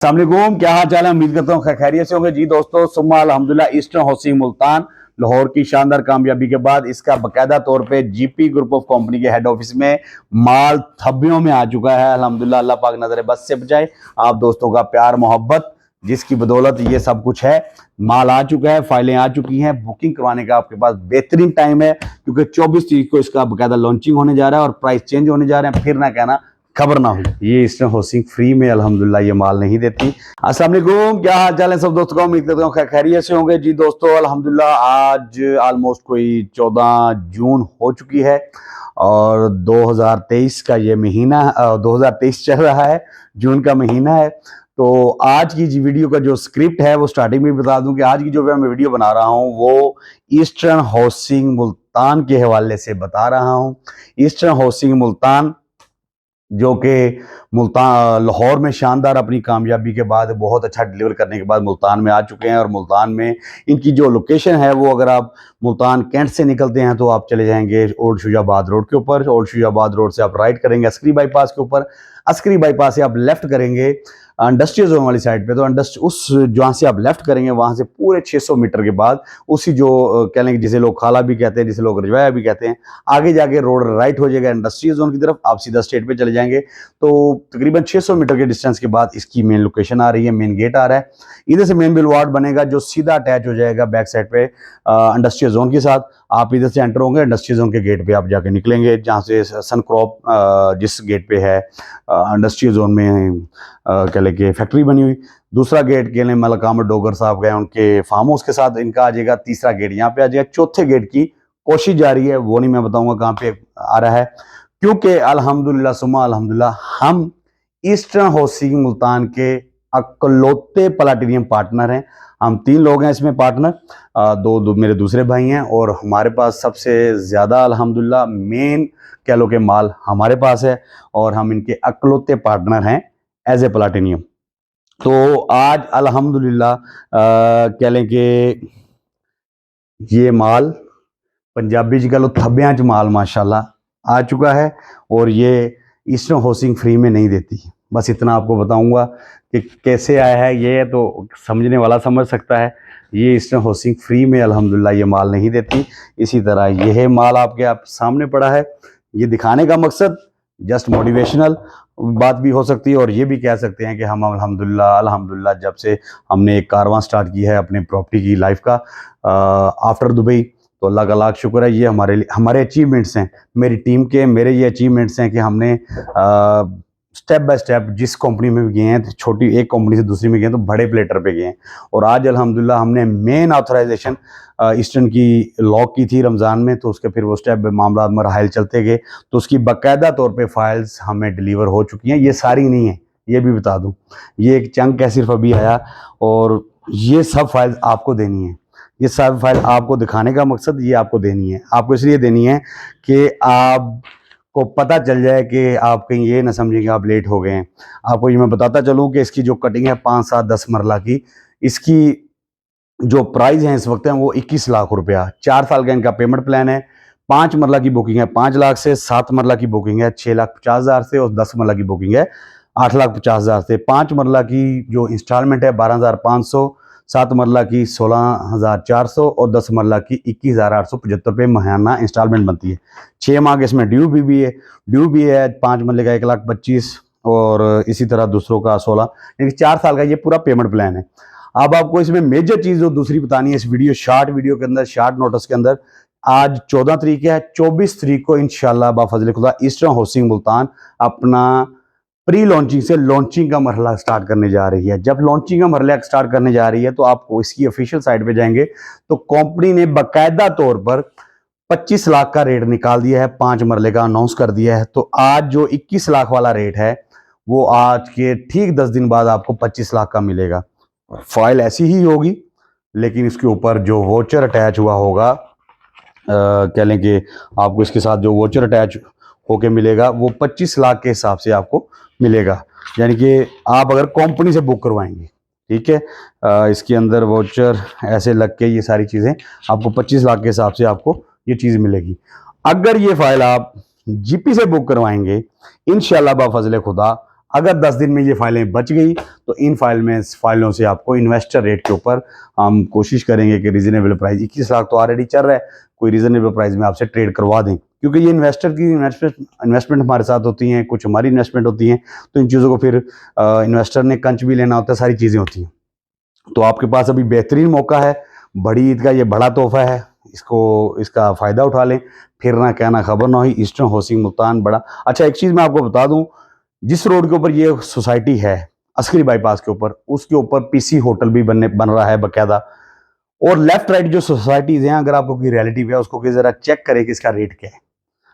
अस्सलामुअलैकुम, क्या हाल चाल है। उम्मीद करता हूँ खैरियत से होंगे जी दोस्तों। सुम्मा अल्हम्दुलिल्लाह ईस्टर्न हाउसिंग मुल्तान लाहौर की शानदार कामयाबी के बाद इसका बकायदा तौर पे जीपी ग्रुप ऑफ कंपनी के हेड ऑफिस में माल थब्बियों में आ चुका है। अल्हम्दुलिल्लाह, अल्लाह पाक नजर बस से बचाए। आप दोस्तों का प्यार मोहब्बत जिसकी बदौलत ये सब कुछ है। माल आ चुका है, फाइलें आ चुकी हैं। बुकिंग करवाने का आपके पास बेहतरीन टाइम है क्योंकि 24 तारीख को इसका बकायदा लॉन्चिंग होने जा रहा है और प्राइस चेंज होने जा रहे हैं। फिर ना कहना खबर ना हुई। ये ईस्टर्न हाउसिंग फ्री में अल्हम्दुलिल्लाह ये माल नहीं देती। अस्सलाम वालेकुम, क्या हाल चाल है सब दोस्तों का। उम्मीद करता हूँ खैरियत से होंगे जी दोस्तों। अल्हम्दुलिल्लाह आज ऑलमोस्ट कोई 14 जून हो चुकी है और 2023 का ये महीना 2023 चल रहा है, जून का महीना है। तो आज की जी वीडियो का जो स्क्रिप्ट है वो स्टार्टिंग में बता दूं कि आज की जो मैं वीडियो बना रहा हूँ वो ईस्टर्न हाउसिंग मुल्तान के हवाले से बता रहा हूँ। ईस्टर्न हाउसिंग मुल्तान जो कि मुल्तान लाहौर में शानदार अपनी कामयाबी के बाद बहुत अच्छा डिलीवर करने के बाद मुल्तान में आ चुके हैं। और मुल्तान में इनकी जो लोकेशन है वो अगर आप मुल्तान कैंट से निकलते हैं तो आप चले जाएंगे ओल्ड शुजाबाद रोड के ऊपर। ओल्ड शुजाबाद रोड से आप राइट करेंगे अस्करी बाईपास के ऊपर। अस्करी बाईपास से आप लेफ्ट करेंगे इंडस्ट्रियल जोन वाली साइड पे। तो उस जहाँ से आप लेफ्ट करेंगे वहाँ से पूरे 600 मीटर के बाद उसी जो कह लेंगे जिसे लोग खाला भी कहते हैं, जिसे लोग रजवाया भी कहते हैं, आगे जाके रोड राइट हो जाएगा इंडस्ट्रियल जोन की तरफ। आप सीधा स्ट्रेट पे चले जाएंगे तो तकरीबन 600 मीटर के डिस्टेंस के बाद इसकी मेन लोकेशन आ रही है, मेन गेट आ रहा है। इधर से मेन बुलवार्ड बनेगा जो सीधा अटैच हो जाएगा बैक साइड पे इंडस्ट्रियल जोन के साथ। आप इधर से एंटर होंगे, इंडस्ट्रियल जोन के गेट पे आप जाके निकलेंगे जहाँ से सनक्रॉप जिस गेट पे है इंडस्ट्रियल जोन में कह लें फैक्ट्री बनी हुई। दूसरा गेट के लिए मलिक अहमद डोगर साहब गए उनके फार्म हाउस के साथ, इनका आ जाएगा। तीसरा गेट यहाँ पे आ जाएगा। चौथे गेट की कोशिश जारी है, वो नहीं मैं बताऊंगा कहाँ पे आ रहा है क्योंकि अल्हम्दुलिल्लाह सुम्मा अल्हम्दुलिल्लाह हम ईस्टर्न हाउसिंग मुल्तान के अकलौते प्लाटिनियम पार्टनर हैं। हम 3 लोग हैं इसमें पार्टनर, दो मेरे दूसरे भाई हैं और हमारे पास सबसे ज़्यादा अल्हम्दुलिल्लाह मेन कह लो कि माल हमारे पास है और हम इनके अकलौते पार्टनर हैं एज ए प्लाटिनियम। तो आज अल्हम्दुलिल्लाह कह लें कि ये माल पंजाबी जी का लो थब्बियां च माल माशाल्लाह आ चुका है और ये ईस्टर्न हाउसिंग फ्री में नहीं देती। बस इतना आपको बताऊंगा कि कैसे आया है। ये तो समझने वाला समझ सकता है। ये ईस्टर्न हाउसिंग फ्री में अल्हम्दुलिल्लाह ये माल नहीं देती। इसी तरह यह माल आपके आप सामने पड़ा है। ये दिखाने का मकसद जस्ट मोटिवेशनल बात भी हो सकती है और ये भी कह सकते हैं कि हम अल्हम्दुलिल्लाह जब से हमने एक कारवां स्टार्ट किया है अपने प्रॉपर्टी की लाइफ का आफ्टर दुबई, तो अल्लाह का लाख शुक्र है। ये हमारे अचीवमेंट्स हैं, मेरी टीम के मेरे ये अचीवमेंट्स हैं कि हमने स्टेप बाय स्टेप जिस कंपनी में भी गए हैं, छोटी एक कंपनी से दूसरी में गए हैं तो बड़े प्लेटर पे गए हैं। और आज अल्हम्दुलिल्लाह हमने मेन ऑथराइजेशन ईस्टर्न की लॉक की थी रमज़ान में, तो उसके फिर वो स्टेप मामला मराहल चलते गए तो उसकी बाकायदा तौर पे फाइल्स हमें डिलीवर हो चुकी हैं। ये सारी नहीं है, ये भी बता दूँ, ये एक चंक है सिर्फ अभी आया और ये सब फाइल्स आपको देनी है। ये सब फाइल आपको दिखाने का मकसद ये आपको देनी है। आपको इसलिए देनी है कि आपको पता चल जाए कि आप कहीं ये ना समझें कि आप लेट हो गए हैं। आपको ये मैं बताता चलूँ कि इसकी जो कटिंग है 5, 7, 10 मरला की, इसकी जो प्राइस है इस वक्त है वो 21 लाख रुपया। 4 साल का इनका पेमेंट प्लान है। 5 मरला की बुकिंग है 5 लाख से, 7 मरला की बुकिंग है 6,50,000 से और 10 मरला की बुकिंग है 8,50,000 से। 5 मरला की जो इंस्टॉलमेंट है 12,500, 7 मरला की 16,400 और 10 मरला की 21,875 रुपये महीना इंस्टॉलमेंट बनती है। 6 माह के इसमें ड्यू भी है 5 मरले का 1,25,000 और इसी तरह दूसरों का 16, यानी 4 साल का ये पूरा पेमेंट प्लान है। अब आपको इसमें मेजर चीज़ जो दूसरी बतानी है इस शॉर्ट वीडियो के अंदर, शॉर्ट नोटिस के अंदर, आज 14 तारीख है, 24 तारीख को इंशाल्लाह बाफजल खुदा ईस्टर्न हाउसिंग मुल्तान अपना प्री लॉन्चिंग से लॉन्चिंग का मरहला स्टार्ट करने जा रही है। जब लॉन्चिंग का मरहला स्टार्ट करने जा रही है तो आपको इसकी ऑफिशियल साइट पे जाएंगे तो कंपनी ने बाकायदा तौर पर 25 लाख का रेट निकाल दिया है, 5 मरले का अनाउंस कर दिया है। तो आज जो 21 लाख वाला रेट है वो आज के ठीक 10 दिन बाद आपको 25 लाख का मिलेगा। फाइल ऐसी ही होगी लेकिन इसके ऊपर जो वोचर अटैच हुआ होगा, कह लें कि आपको इसके साथ जो वोचर अटैच होके मिलेगा वो 25 लाख के हिसाब से आपको मिलेगा। यानी कि आप अगर कंपनी से बुक करवाएंगे, ठीक है, इसके अंदर वोचर ऐसे लग के ये सारी चीज़ें आपको 25 लाख के हिसाब से आपको ये चीज़ मिलेगी। अगर ये फाइल आप जीपी से बुक करवाएंगे इंशाल्लाह बाफजल खुदा अगर 10 दिन में ये फाइलें बच गई तो इन फाइलों से आपको इन्वेस्टर रेट के ऊपर हम कोशिश करेंगे कि रीजनेबल प्राइस, 21 लाख तो ऑलरेडी चल रहा है, कोई रीजनेबल प्राइस में आपसे ट्रेड करवा दें, क्योंकि ये इन्वेस्टर की इन्वेस्टमेंट हमारे साथ होती हैं, कुछ हमारी इन्वेस्टमेंट होती हैं, तो इन चीज़ों को फिर इन्वेस्टर ने कंच भी लेना होता है, सारी चीज़ें होती हैं। तो आपके पास अभी बेहतरीन मौका है, बड़ी ईद का ये बड़ा तोहफा है, इसका फ़ायदा उठा लें, फिर ना कहना खबर ना हुई। ईस्टर्न हाउसिंग मुल्तान बड़ा अच्छा। एक चीज़ मैं आपको बता दूं, जिस रोड के ऊपर ये सोसाइटी है अस्करी बाईपास के ऊपर, उसके ऊपर पीसी होटल भी बन रहा है बाकायदा। और लेफ्ट राइट जो सोसाइटीज़ हैं, अगर आपको कोई रिलेटिव है उसको ज़रा चेक करें कि इसका रेट क्या है।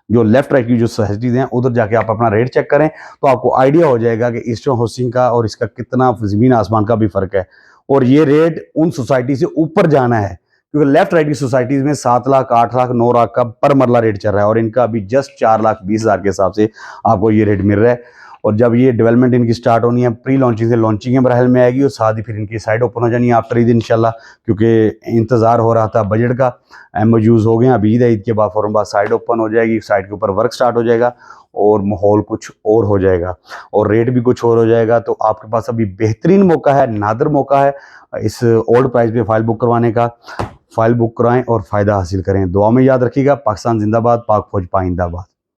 जो लेफ्ट राइट की जो सोसाइटीज़ हैं उधर जाके आप अपना रेट चेक करें तो आपको आइडिया हो जाएगा कि ईस्टर्न हाउसिंग का और इसका कितना ज़मीन आसमान का भी फ़र्क है। और ये रेट उन सोसाइटी से ऊपर जाना है, क्योंकि लेफ्ट राइट की सोसाइटीज़ में 7 लाख, 8 लाख, 9 लाख का पर मरला रेट चल रहा है और इनका अभी जस्ट 4,20,000 के हिसाब से आपको ये रेट मिल रहा है। और जब ये डेवलपमेंट इनकी स्टार्ट होनी है, प्री लॉन्चिंग से लॉन्चिंग मरहल में आएगी और साथ ही फिर इनकी साइड ओपन हो जानी है आफ्टर ईद इंशाल्लाह, क्योंकि इंतज़ार हो रहा था बजट का, MOUs हो गए, अब ईद है, ईद के बाद फ़ौरन बाद साइड ओपन हो जाएगी, साइड के ऊपर वर्क स्टार्ट हो जाएगा और माहौल कुछ और हो जाएगा और रेट भी कुछ और हो जाएगा। तो आपके पास अभी बेहतरीन मौका है, नादर मौका है इस ओल्ड प्राइस पे फाइल बुक करवाने का। फाइल बुक कराएं और फ़ायदा हासिल करें। दुआ में याद रखिएगा। पाकिस्तान जिंदाबाद, पाक फौज पाइंदाबाद।